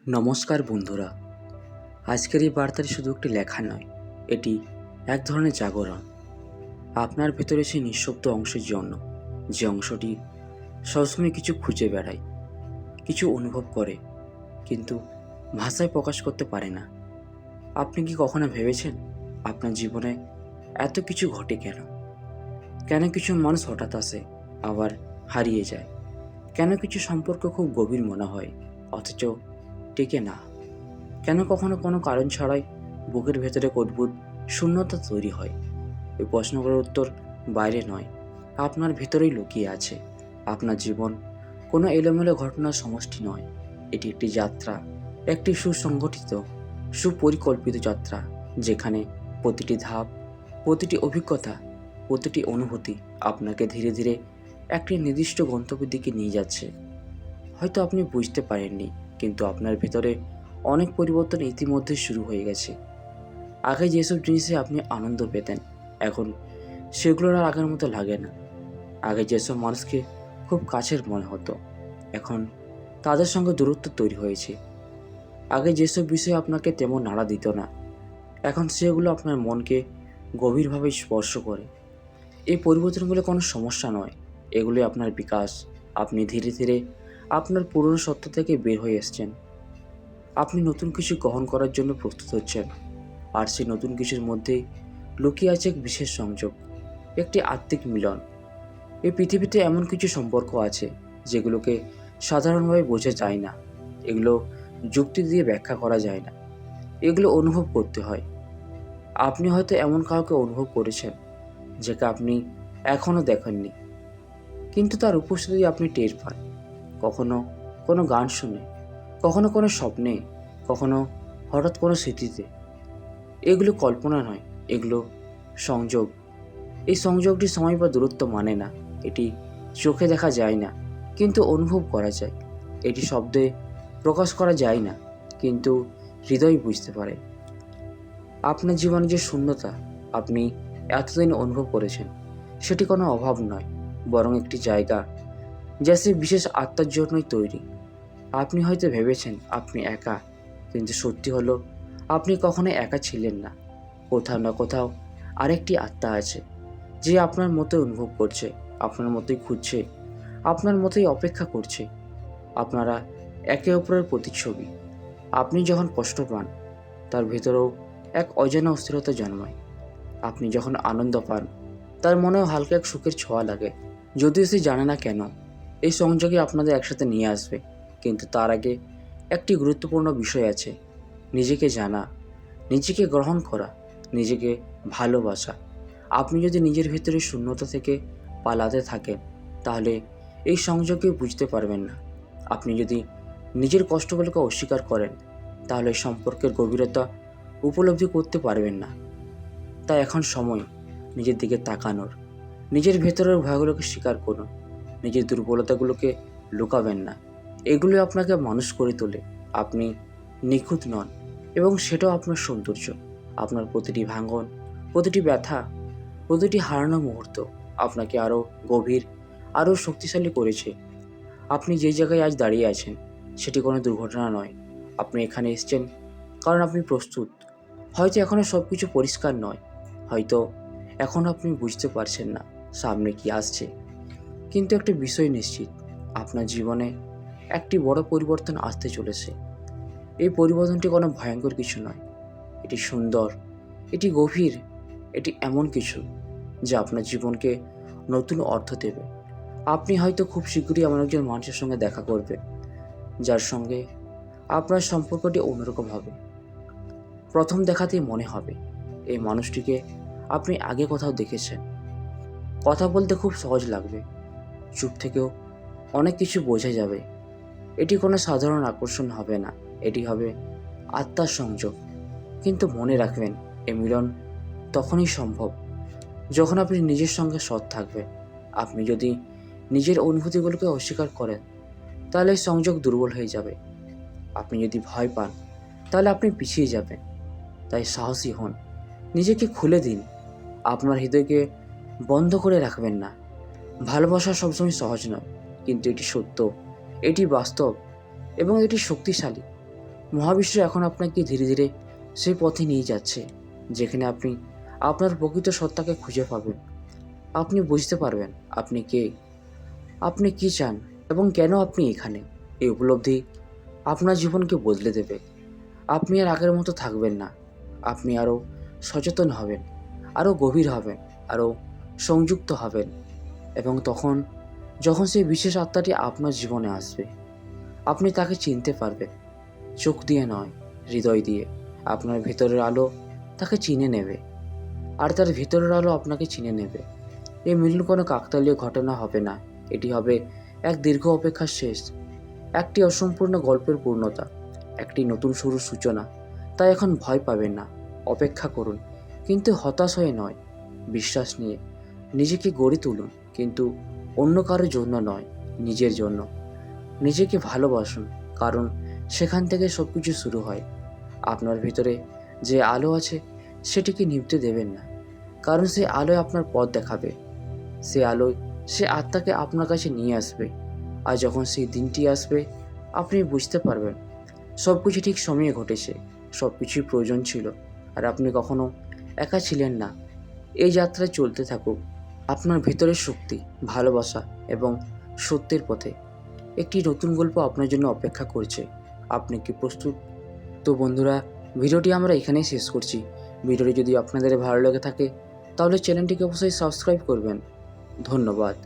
নমস্কার বন্ধুরা, আজকের এই বার্তাটি শুধু একটি লেখা নয়, এটি এক ধরনের জাগরণ। আপনার ভেতরে সেই নিঃশব্দ অংশের জন্য, যে অংশটি সবসময় কিছু খুঁজে বেড়ায়, কিছু অনুভব করে, কিন্তু ভাষায় প্রকাশ করতে পারে না। আপনি কি কখনো ভেবেছেন আপনার জীবনে এত কিছু ঘটে কেন? কেন কিছু মানুষ হঠাৎ আসে আবার হারিয়ে যায়? কেন কিছু সম্পর্ক খুব গভীর মনে হয় অথচ টিকে না? কেন কখনো কোনো কারণ ছাড়াই বুকের ভেতরে এক অদ্ভুত শূন্যতা তৈরি হয়? এই প্রশ্নগুলোর উত্তর বাইরে নয়, আপনার ভেতরেই লুকিয়ে আছে। আপনার জীবন কোনো এলোমেলো ঘটনার সমষ্টি নয়, এটি একটি যাত্রা, একটি সুসংগঠিত, সুপরিকল্পিত যাত্রা, যেখানে প্রতিটি ধাপ, প্রতিটি অভিজ্ঞতা, প্রতিটি অনুভূতি আপনাকে ধীরে ধীরে একটি নির্দিষ্ট গন্তব্যের দিকে নিয়ে যাচ্ছে। হয়তো আপনি বুঝতে পারেননি, কিন্তু আপনার ভেতরে অনেক পরিবর্তন ইতিমধ্যে শুরু হয়ে গেছে। আগে যেসব জিনিসে আপনি আনন্দ পেতেন, এখন সেগুলোর আর আগের মতো লাগে না। আগে যেসব মানুষকে খুব কাছের মনে হতো, এখন তাদের সঙ্গে দূরত্ব তৈরি হয়েছে। আগে যেসব বিষয় আপনাকে তেমন নাড়া দিত না, এখন সেগুলো আপনার মনকে গভীরভাবে স্পর্শ করে। এই পরিবর্তনগুলো কোনো সমস্যা নয়, এগুলি আপনার বিকাশ। আপনি ধীরে ধীরে আপনার পুরনো সত্তা থেকে বের হয়ে এসেছেন। আপনি নতুন কিছু গ্রহণ করার জন্য প্রস্তুত হচ্ছেন, আর সেই নতুন কিছুর মধ্যে লুকিয়ে আছে এক বিশেষ সংযোগ, একটি আত্মিক মিলন। এই পৃথিবীতে এমন কিছু সম্পর্ক আছে যেগুলোকে সাধারণভাবে বোঝা যায় না, এগুলো যুক্তি দিয়ে ব্যাখ্যা করা যায় না, এগুলো অনুভব করতে হয়। আপনি হয়তো এমন কাউকে অনুভব করেছেন যাকে আপনি এখনও দেখেননি, কিন্তু তার উপস্থিতি আপনি টের পান। কখনো কোনো গান শুনে, কখনো কোনো স্বপ্নে, কখনো হঠাৎ কোনো স্মৃতিতে। এগুলো কল্পনা নয়, এগুলো সংযোগ। এই সংযোগটি সময় বা দূরত্ব মানে না, এটি চোখে দেখা যায় না কিন্তু অনুভব করা যায়। এটি শব্দে প্রকাশ করা যায় না, কিন্তু হৃদয় বুঝতে পারে। আপনার জীবনে যে শূন্যতা আপনি এতদিন অনুভব করেছেন, সেটি কোনো অভাব নয়, বরং একটি জায়গা যা সে বিশেষ আত্মার জন্যই তৈরি। আপনি হয়তো ভেবেছেন আপনি একা, কিন্তু সত্যি হলো আপনি কখনো একা ছিলেন না। কোথাও না কোথাও আরেকটি আত্মা আছে, যে আপনার মতোই অনুভব করছে, আপনার মতোই খুঁজছে, আপনার মতোই অপেক্ষা করছে। আপনারা একে অপরের প্রতিচ্ছবি। আপনি যখন কষ্ট পান, তার ভেতরেও এক অজানা অস্থিরতা জন্মায়। আপনি যখন আনন্দ পান, তার মনেও হালকা এক সুখের ছোঁয়া লাগে। যদিও সে জানে না কেন এই সংযোগে আপনাদের একসাথে নিয়ে আসবে, কিন্তু তার আগে একটি গুরুত্বপূর্ণ বিষয় আছে: নিজেকে জানা, নিজেকে গ্রহণ করা, নিজেকে ভালোবাসা। আপনি যদি নিজের ভেতরে শূন্যতা থেকে পালাতে থাকেন, তাহলে এই সংযোগকে বুঝতে পারবেন না। আপনি যদি নিজের কষ্টগুলোকে অস্বীকার করেন, তাহলে সম্পর্কের গভীরতা উপলব্ধি করতে পারবেন না। তাই এখন সময় নিজের দিকে তাকানোর, নিজের ভেতরের ভয়গুলোকে স্বীকার করুন, নিজের দুর্বলতাগুলোকে লুকাবেন না। এগুলো আপনাকে মানুষ করে তোলে। আপনি নিখুঁত নন, এবং সেটাও আপনার সৌন্দর্য। আপনার প্রতিটি ভাঙন, প্রতিটি ব্যথা, প্রতিটি হারানো মুহূর্ত আপনাকে আরও গভীর, আরও শক্তিশালী করেছে। আপনি যে জায়গায় আজ দাঁড়িয়ে আছেন, সেটি কোনো দুর্ঘটনা নয়। আপনি এখানে এসেছেন কারণ আপনি প্রস্তুত। হয়তো এখনও সব কিছু পরিষ্কার নয়, হয়তো এখন আপনি বুঝতে পারছেন না সামনে কি আসছে, কিন্তু একটা বিষয় নিশ্চিত: আপনার জীবনে একটি বড় পরিবর্তন আসতে চলেছে। এই পরিবর্তনটি কোনো ভয়ঙ্কর কিছু নয়, এটি সুন্দর, এটি গভীর, এটি এমন কিছু যা আপনার জীবনকে নতুন অর্থ দেবে। আপনি হয়তো খুব শীঘ্রই এমন একজন মানুষের সঙ্গে দেখা করবেন, যার সঙ্গে আপনার সম্পর্কটি অন্যরকম হবে। প্রথম দেখাতেই মনে হবে এই মানুষটিকে আপনি আগে কোথাও দেখেছেন। কথা বলতে খুব সহজ লাগবে, চুপ থেকেও অনেক কিছু বোঝা যাবে। এটি কোনো সাধারণ আকর্ষণ হবে না, এটি হবে আত্মার সংযোগ। কিন্তু মনে রাখবেন, এ মিলন তখনই সম্ভব যখন আপনি নিজের সঙ্গে সৎ থাকবেন। আপনি যদি নিজের অনুভূতিগুলোকে অস্বীকার করেন, তাহলে এই সংযোগ দুর্বল হয়ে যাবে। আপনি যদি ভয় পান, তাহলে আপনি পিছিয়ে যাবেন। তাই সাহসী হন, নিজেকে খুলে দিন, আপনার হৃদয়কে বন্ধ করে রাখবেন না। ভালোবাসা সবসময় সহজ নয়, কিন্তু এটি সত্য, এটি বাস্তব, এবং এটি শক্তিশালী। মহাবিশ্ব এখন আপনাকে ধীরে ধীরে সেই পথে নিয়ে যাচ্ছে যেখানে আপনি আপনার প্রকৃত সত্তাকে খুঁজে পাবেন। আপনি বুঝতে পারবেন আপনি কে, আপনি কি চান এবং কেন আপনি এখানে। এই উপলব্ধি আপনার জীবনকে বদলে দেবে। আপনি আর আগের মতো থাকবেন না। আপনি আরও সচেতন হবেন, আরও গভীর হবেন, আরও সংযুক্ত হবেন। এবং তখন যখন সেই বিশেষ আত্মাটি আপনার জীবনে আসবে, আপনি তাকে চিনতে পারবেন। চোখ দিয়ে নয়, হৃদয় দিয়ে। আপনার ভেতরের আলো তাকে চিনে নেবে, আর তার ভেতরের আলো আপনাকে চিনে নেবে। এই মিলন কোনো কাকতালীয় ঘটনা হবে না, এটি হবে এক দীর্ঘ অপেক্ষার শেষ, একটি অসম্পূর্ণ গল্পের পূর্ণতা, একটি নতুন শুরুর সূচনা। তাই এখন ভয় পাবেন না, অপেক্ষা করুন, কিন্তু হতাশ হয়ে নয়, বিশ্বাস নিয়ে নিজেকে গড়ে তুলুন, কিন্তু অন্য কারোর জন্য নয়, নিজের জন্য। নিজেকে ভালোবাসুন, কারণ সেখান থেকে সব কিছু শুরু হয়। আপনার ভিতরে যে আলো আছে সেটিকে নিভতে দেবেন না, কারণ সে আলোয় আপনার পথ দেখাবে। সে আলোয় সে আত্মাকে আপনার কাছে নিয়ে আসবে। আর যখন সেই দিনটি আসবে, আপনি বুঝতে পারবেন সব কিছু ঠিক সময়ে ঘটেছে, সব কিছুই প্রয়োজন ছিল, আর আপনি কখনো একা ছিলেন না। এই যাত্রায় চলতে থাকুক আপনার ভেতরের শক্তি, ভালোবাসা এবং সত্যের পথে। একটি নতুন গল্প আপনার জন্য অপেক্ষা করছে। আপনি কি প্রস্তুত? তো বন্ধুরা, ভিডিওটি আমরা এখানেই শেষ করছি। ভিডিওটি যদি আপনাদের ভালো লেগে থাকে তাহলে চ্যানেলটিকে অবশ্যই সাবস্ক্রাইব করবেন। ধন্যবাদ।